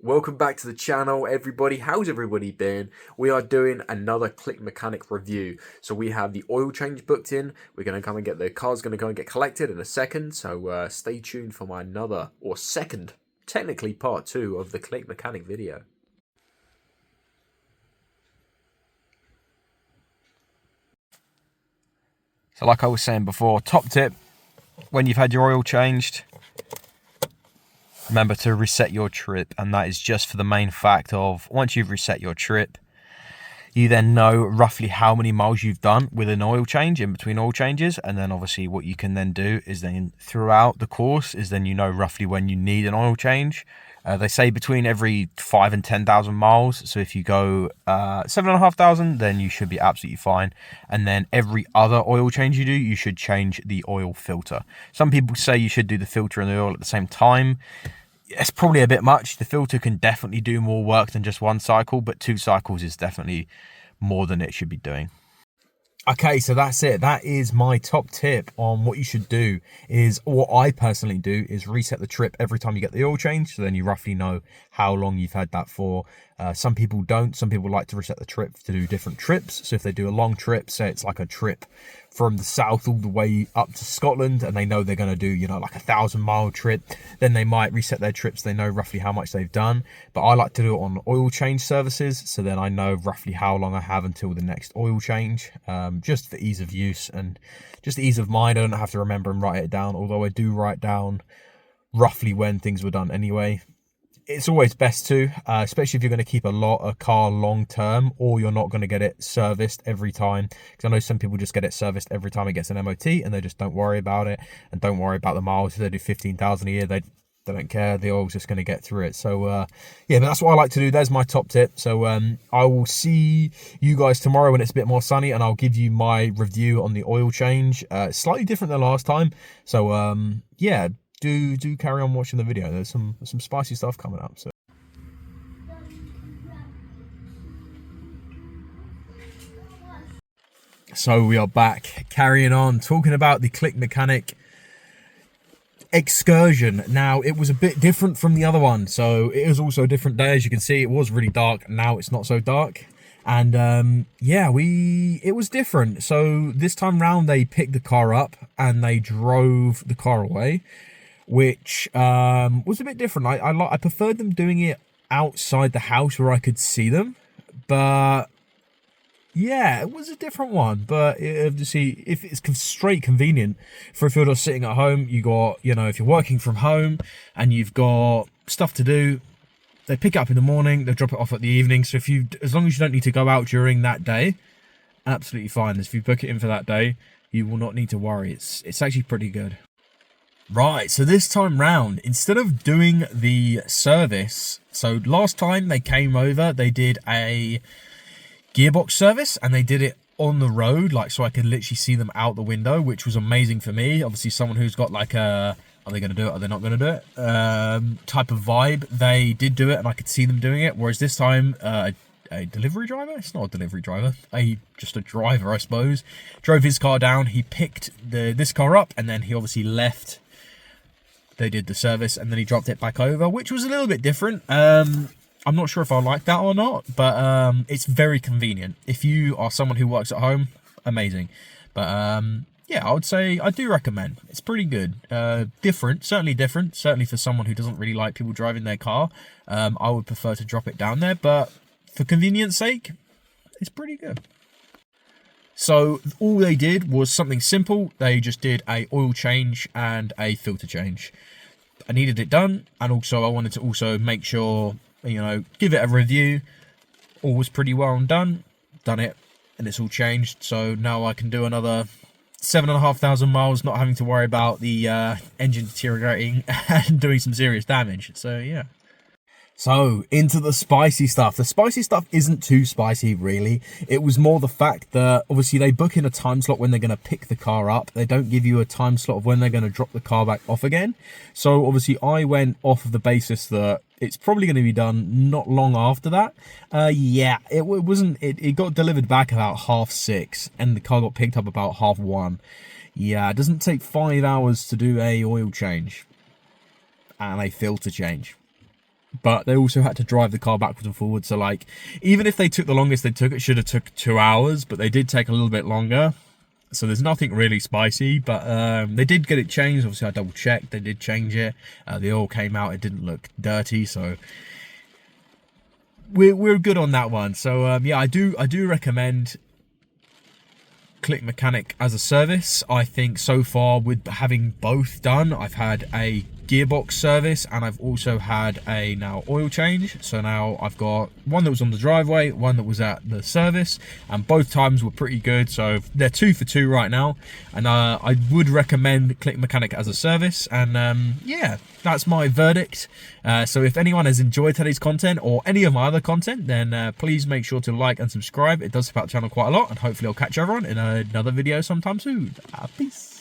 Welcome back to the channel, everybody. How's everybody been? We are doing another ClickMechanic review. So we have the oil change booked in. We're going to come and get the car's going to go and get collected in a second. So stay tuned for my second, technically part 2 of the ClickMechanic video. So like I was saying before, top tip, when you've had your oil changed, remember to reset your trip, and that is just for the main fact of once you've reset your trip, you then know roughly how many miles you've done with an oil change in between oil changes. And then obviously what you can then do is then throughout the course is then you know roughly when you need an oil change. They say between every 5 and 10,000 miles. So if you go 7,500, then you should be absolutely fine. And then every other oil change you do, you should change the oil filter. Some people say you should do the filter and the oil at the same time. It's probably a bit much. The filter can definitely do more work than just one cycle, but 2 cycles is definitely more than it should be doing. Okay, so that's it. That is my top tip on what you should do. Is what I personally do is reset the trip every time you get the oil change, so then you roughly know how long you've had that for. Some people don't. Some people like to reset the trip to do different trips. So if they do a long trip, say it's like a trip from the south all the way up to Scotland, and they know they're going to do, you know, like a 1,000-mile trip, then they might reset their trips. They know roughly how much they've done. But I like to do it on oil change services, so then I know roughly how long I have until the next oil change, just for ease of use and just ease of mind. I don't have to remember and write it down, although I do write down roughly when things were done anyway. It's always best to, especially if you're going to keep a car long term, or you're not going to get it serviced every time. Because I know some people just get it serviced every time it gets an MOT, and they just don't worry about it and don't worry about the miles. If they do 15,000 a year, they don't care. The oil's just going to get through it. So yeah, but that's what I like to do. There's my top tip. So I will see you guys tomorrow when it's a bit more sunny, and I'll give you my review on the oil change. Slightly different than last time. So yeah. Do carry on watching the video. There's some spicy stuff coming up. So we are back, carrying on, talking about the ClickMechanic excursion. Now, it was a bit different from the other one. So it was also a different day. As you can see, it was really dark. Now it's not so dark. And yeah, it was different. So this time round, they picked the car up and they drove the car away, which was a bit different. I preferred them doing it outside the house where I could see them, but yeah, it was a different one. But obviously, if it's straight convenient for if you're just sitting at home, you got, you know, if you're working from home and you've got stuff to do, they pick it up in the morning, they drop it off at the evening. So as long as you don't need to go out during that day, absolutely fine. If you book it in for that day, you will not need to worry. It's actually pretty good. Right, so this time round, instead of doing the service, so last time they came over, they did a gearbox service, and they did it on the road, like, so I could literally see them out the window, which was amazing for me. Obviously, someone who's got like a, are they going to do it, are they not going to do it, type of vibe, they did do it, and I could see them doing it, whereas this time, a delivery driver? It's not a delivery driver. Just a driver, I suppose. Drove his car down, he picked this car up, and then he obviously left. They did the service, and then he dropped it back over, which was a little bit different. I'm not sure if I like that or not, but it's very convenient. If you are someone who works at home, amazing. But yeah, I would say I do recommend. It's pretty good. Different, certainly for someone who doesn't really like people driving their car. I would prefer to drop it down there, but for convenience sake, it's pretty good. So all they did was something simple. They just did a oil change and a filter change. I needed it done, and also I wanted to also make sure, you know, give it a review. All was pretty well done it, and it's all changed. So now I can do another 7,500 miles, not having to worry about the engine deteriorating and doing some serious damage. So yeah. So, into the spicy stuff. The spicy stuff isn't too spicy, really. It was more the fact that, obviously, they book in a time slot when they're going to pick the car up. They don't give you a time slot of when they're going to drop the car back off again. So, obviously, I went off of the basis that it's probably going to be done not long after that. Yeah, it got delivered back about 6:30, and the car got picked up about 1:30. Yeah, it doesn't take 5 hours to do a oil change and a filter change. but they also had to drive the car backwards and forwards. So like, even if they took the longest they took, it should have took 2 hours, but they did take a little bit longer. So there's nothing really spicy, but they did get it changed. Obviously I double checked, they did change it. The oil came out, it didn't look dirty, so we're good on that one. So yeah, I do recommend ClickMechanic as a service. I think so far, with having both done, I've had a gearbox service and I've also had a now oil change. So now I've got one that was on the driveway, one that was at the service, and both times were pretty good. So they're 2 for 2 right now, and I would recommend ClickMechanic as a service. And yeah, that's my verdict. So if anyone has enjoyed today's content or any of my other content, then please make sure to like and subscribe. It does help out the channel quite a lot, and hopefully I'll catch everyone in another video sometime soon. Peace.